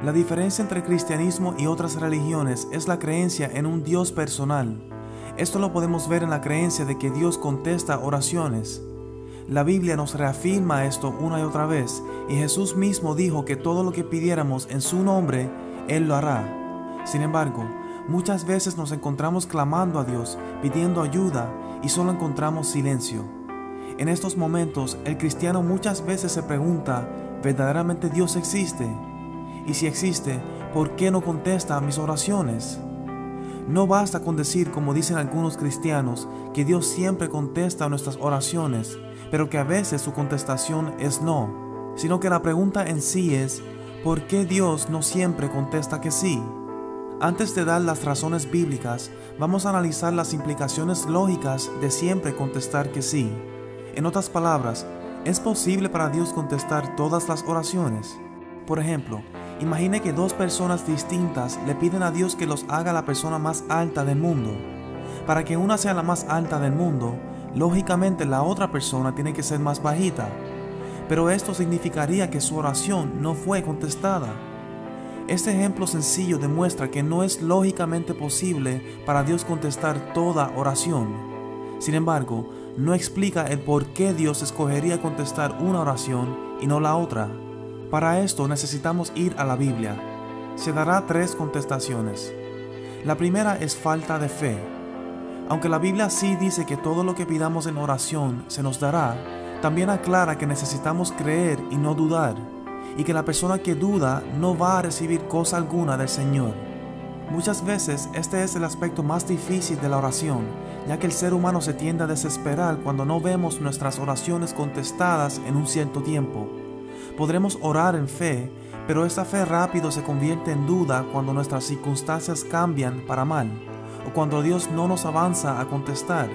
La diferencia entre el cristianismo y otras religiones es la creencia en un Dios personal. Esto lo podemos ver en la creencia de que Dios contesta oraciones. La Biblia nos reafirma esto una y otra vez, y Jesús mismo dijo que todo lo que pidiéramos en su nombre, Él lo hará. Sin embargo, muchas veces nos encontramos clamando a Dios, pidiendo ayuda, y solo encontramos silencio. En estos momentos, el cristiano muchas veces se pregunta, ¿verdaderamente Dios existe? Y si existe, ¿por qué no contesta a mis oraciones? No basta con decir, como dicen algunos cristianos, que Dios siempre contesta a nuestras oraciones, pero que a veces su contestación es no, sino que la pregunta en sí es, ¿por qué Dios no siempre contesta que sí? Antes de dar las razones bíblicas, vamos a analizar las implicaciones lógicas de siempre contestar que sí. En otras palabras, ¿es posible para Dios contestar todas las oraciones? Por ejemplo, imagine que dos personas distintas le piden a Dios que los haga la persona más alta del mundo. Para que una sea la más alta del mundo, lógicamente la otra persona tiene que ser más bajita. Pero esto significaría que su oración no fue contestada. Este ejemplo sencillo demuestra que no es lógicamente posible para Dios contestar toda oración. Sin embargo, no explica el por qué Dios escogería contestar una oración y no la otra. Para esto necesitamos ir a la Biblia. Se dará 3 contestaciones. La primera es falta de fe. Aunque la Biblia sí dice que todo lo que pidamos en oración se nos dará, también aclara que necesitamos creer y no dudar, y que la persona que duda no va a recibir cosa alguna del Señor. Muchas veces este es el aspecto más difícil de la oración, ya que el ser humano se tiende a desesperar cuando no vemos nuestras oraciones contestadas en un cierto tiempo. Podremos orar en fe, pero esta fe rápido se convierte en duda cuando nuestras circunstancias cambian para mal, o cuando Dios no nos avanza a contestar.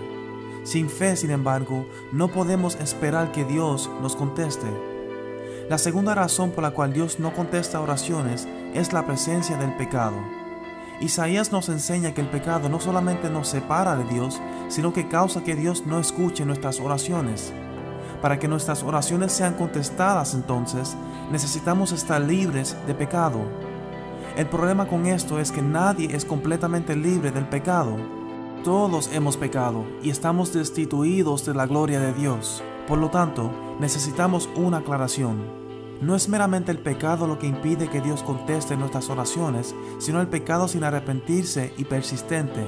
Sin fe, sin embargo, no podemos esperar que Dios nos conteste. La segunda razón por la cual Dios no contesta oraciones es la presencia del pecado. Isaías nos enseña que el pecado no solamente nos separa de Dios, sino que causa que Dios no escuche nuestras oraciones. Para que nuestras oraciones sean contestadas entonces, necesitamos estar libres de pecado. El problema con esto es que nadie es completamente libre del pecado. Todos hemos pecado y estamos destituidos de la gloria de Dios. Por lo tanto, necesitamos una aclaración. No es meramente el pecado lo que impide que Dios conteste nuestras oraciones, sino el pecado sin arrepentirse y persistente.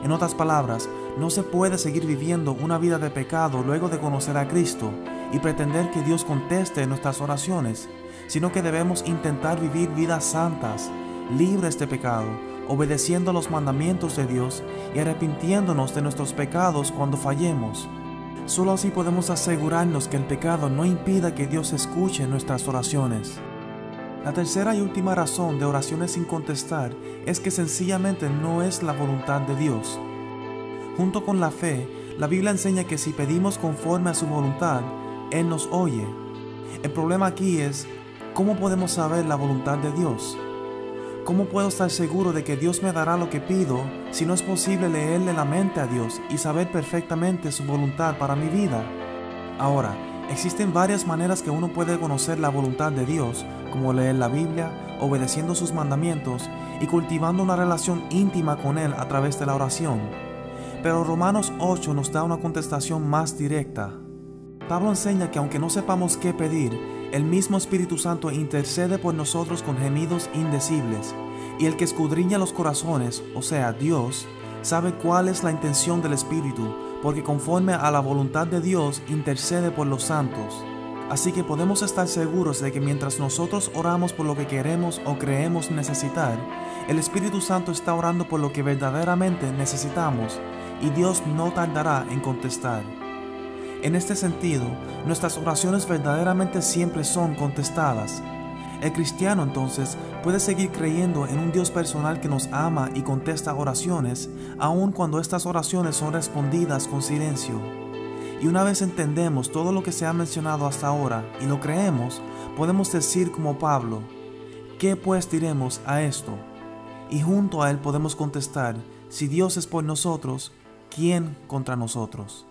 En otras palabras, no se puede seguir viviendo una vida de pecado luego de conocer a Cristo y pretender que Dios conteste nuestras oraciones, sino que debemos intentar vivir vidas santas, libres de pecado, obedeciendo los mandamientos de Dios y arrepintiéndonos de nuestros pecados cuando fallemos. Solo así podemos asegurarnos que el pecado no impida que Dios escuche nuestras oraciones. La tercera y última razón de oraciones sin contestar es que sencillamente no es la voluntad de Dios. Junto con la fe, la Biblia enseña que si pedimos conforme a su voluntad, Él nos oye. El problema aquí es, ¿cómo podemos saber la voluntad de Dios? ¿Cómo puedo estar seguro de que Dios me dará lo que pido si no es posible leerle la mente a Dios y saber perfectamente su voluntad para mi vida? Ahora, existen varias maneras que uno puede conocer la voluntad de Dios, como leer la Biblia, obedeciendo sus mandamientos y cultivando una relación íntima con Él a través de la oración. Pero Romanos 8 nos da una contestación más directa. Pablo enseña que aunque no sepamos qué pedir, el mismo Espíritu Santo intercede por nosotros con gemidos indecibles, y el que escudriña los corazones, o sea, Dios, sabe cuál es la intención del Espíritu, porque conforme a la voluntad de Dios intercede por los santos. Así que podemos estar seguros de que mientras nosotros oramos por lo que queremos o creemos necesitar, el Espíritu Santo está orando por lo que verdaderamente necesitamos, y Dios no tardará en contestar. En este sentido, nuestras oraciones verdaderamente siempre son contestadas. El cristiano entonces puede seguir creyendo en un Dios personal que nos ama y contesta oraciones, aun cuando estas oraciones son respondidas con silencio. Y una vez entendemos todo lo que se ha mencionado hasta ahora y lo creemos, podemos decir como Pablo, ¿qué pues diremos a esto? Y junto a él podemos contestar, si Dios es por nosotros, ¿quién contra nosotros?